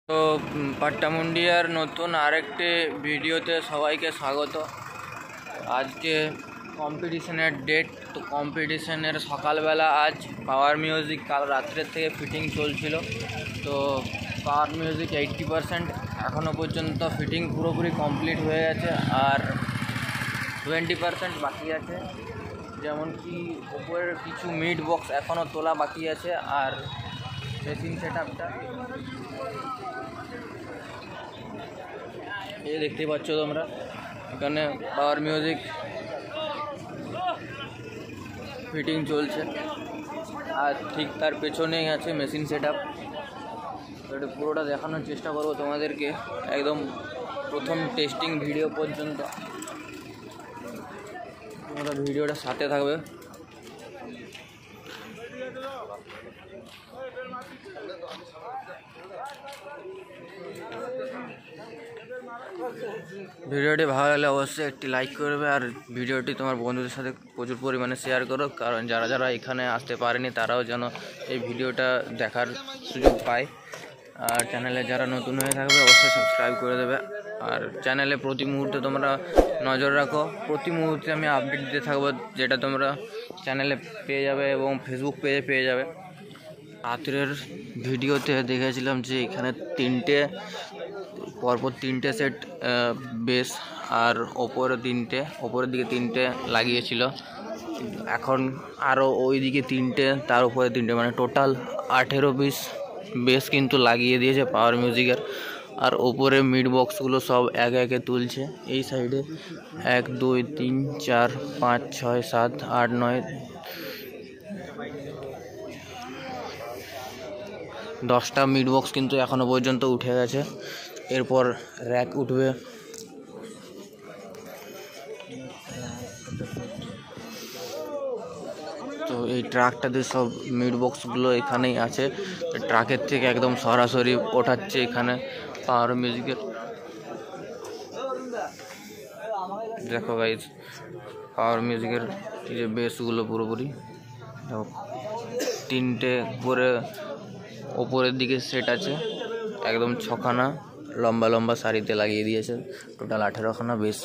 তো পাট্টামুন্ডিয়ার নতুন আরেকটি ভিডিওতে সবাইকে স্বাগত। আজকে কম্পিটিশনের ডেট। তো কম্পিটিশনের সকালবেলা আজ পাওয়ার মিউজিক কাল রাত্রের থেকে ফিটিং চলছিল। তো পাওয়ার মিউজিক 80% এখনও পর্যন্ত ফিটিং পুরোপুরি কমপ্লিট হয়ে গেছে, আর 20% বাকি আছে। যেমন কি ওপরের কিছু মিড বক্স এখনও তোলা বাকি আছে, আর মেশিন সেট আপটা এই দেখতে পাচ্ছ তোমরা। এখানে পাওয়ার মিউজিক ফিটিং চলছে, আর ঠিক তার পেছনেই আছে মেশিন সেট আপ। এটা পুরোটা দেখানোর চেষ্টা করবো তোমাদেরকে, একদম প্রথম টেস্টিং ভিডিও পর্যন্ত। তোমরা ভিডিওটা সাথে থাকবে। ভিডিওটি ভালো লাগলে অবশ্যই একটি লাইক করবে, আর ভিডিওটি তোমার বন্ধুদের সাথে প্রচুর পরিমাণে শেয়ার করো, কারণ যারা যারা এখানে আসতে পারেনি তারাও যেন এই ভিডিওটা দেখার সুযোগ পায়। আর চ্যানেলে যারা নতুন হয়ে থাকবে অবশ্যই সাবস্ক্রাইব করে দেবে। আর চ্যানেলে প্রতি মুহূর্তে তোমরা নজর রাখো, প্রতি মুহূর্তে আমি আপডেট দিতে থাকবো, যেটা তোমরা চ্যানেলে পেয়ে যাবে এবং ফেসবুক পেজে পেয়ে যাবে। রাত্রের ভিডিওতে দেখেছিলাম যে এখানে পরপর তিনটে সেট বেস, আর ওপরের দিকে তিনটে লাগিয়েছিল। এখন আরও ওই দিকে তিনটে, তার উপরে তিনটে, মানে টোটাল 18 পিস বেস কিন্তু লাগিয়ে দিয়েছে পাওয়ার মিউজিকের। আর ওপরে মিড বক্সগুলো সব একে একে তুলছে। এই সাইডে 1 2 3 4 5 6 7 8 9 10টা মিড বক্স কিন্তু এখনও পর্যন্ত উঠে গেছে। এরপর র্যাক উঠবে। তো এই ট্রাকটাতে সব মিড বক্সগুলো এখানেই আছে। ট্রাকের থেকে একদম সরাসরি ওঠাচ্ছে এখানে পাওয়ার মিউজিকের। দেখো গাইজ, পাওয়ার মিউজিকের এই যে বেসগুলো পুরোপুরি তিনটে করে ওপরের দিকে সেট আছে, একদম 6খানা লম্বা লম্বা সারিতে লাগিয়ে দিয়েছে। টোটাল 18খানা বেস।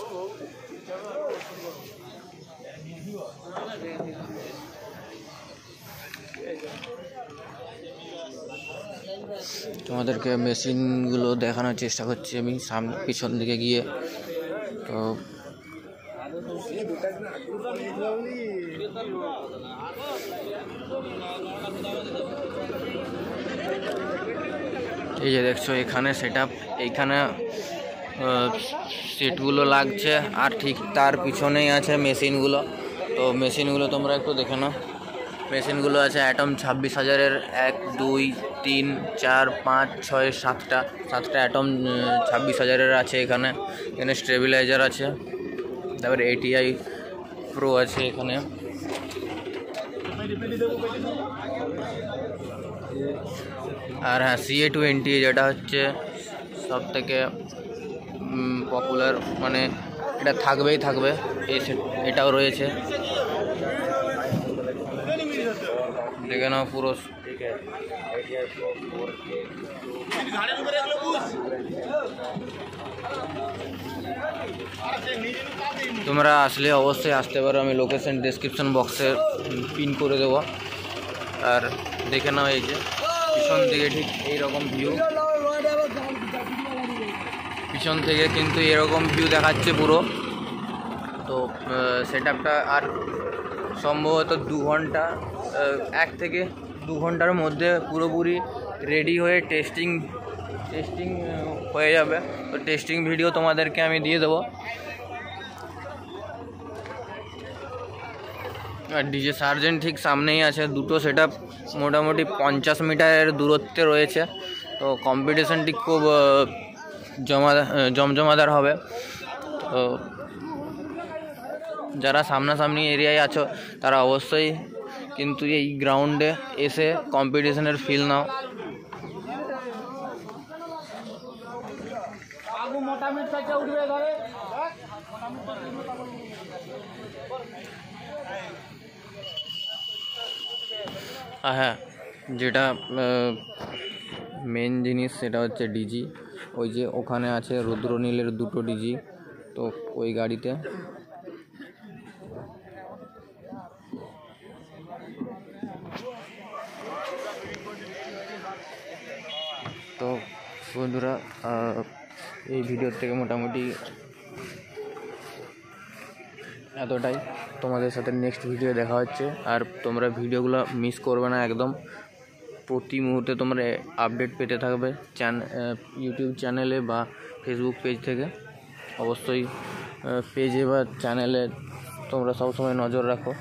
তোমাদেরকে মেশিনগুলো দেখানোর চেষ্টা করছি আমি সামনে পিছন দিকে গিয়ে। তো এই যে দেখছো এখানে সেট আপ, এইখানে সিটগুলো লাগছে, আর ঠিক তার পিছনেই আছে মেশিনগুলো। তো মেশিনগুলো তোমরা একটু দেখে নাও। মেশিনগুলো আছে অ্যাটম 26,000-এর 1 2 3 4 5 6 7টা অ্যাটম 26,000-এর আছে। এখানে স্টেবিলাইজার আছে, তারপরে ATI প্রো আছে এখানে। আর হ্যাঁ, CA20 যেটা হচ্ছে সব থেকে পপুলার, মানে এটা থাকবে। এটাও রয়েছে, দেখে নাও পুরো। তোমরা আসলে অবশ্যই আসতে পারো, আমি লোকেশন ডেসক্রিপশন বক্সে পিন করে দেবো। আর দেখে নাও এই যে পিছন দিকে ঠিক এইরকম ভিউ, পিছন থেকে কিন্তু এরকম ভিউ দেখাচ্ছে পুরো। তো সেট আপটা আর সম্ভবত 2 ঘন্টা, 1 থেকে 2 ঘন্টার মধ্যে পুরোপুরি রেডি হয়ে টেস্টিং হয়ে যাবে। তো টেস্টিং ভিডিও তোমাদেরকে আমি দিয়ে দেবো। আর ডিজে সার্জেন্ট ঠিক সামনেই আছে। দুটো সেট আপ মোটামুটি 50 মিটারের দূরত্বে রয়েছে। তো কম্পিটিশনটি খুব জমজমাদার হবে। তো যারা সামনাসামনি এরিয়ায় আছো তারা অবশ্যই কিন্তু এই গ্রাউন্ডে এসে কম্পিটিশনের ফিল নাও। হ্যাঁ, যেটা মেন জিনিস সেটা হচ্ছে ডিজি। ওই যে ওখানে আছে রুদ্রনীলের দুটো ডিজি, তো ওই গাড়িতে। তো বন্ধুরা, এই ভিডিওর থেকে মোটামুটি এতটাই। তোমাদের সাথে নেক্সট ভিডিও দেখা হচ্ছে। আর তোমরা ভিডিওগুলো মিস করবে না একদম, প্রতি মুহূর্তে তোমরা আপডেট পেতে থাকবে ইউটিউব চ্যানেলে বা ফেসবুক পেজ থেকে। অবশ্যই পেজে বা চ্যানেলে তোমরা সবসময় নজর রাখো।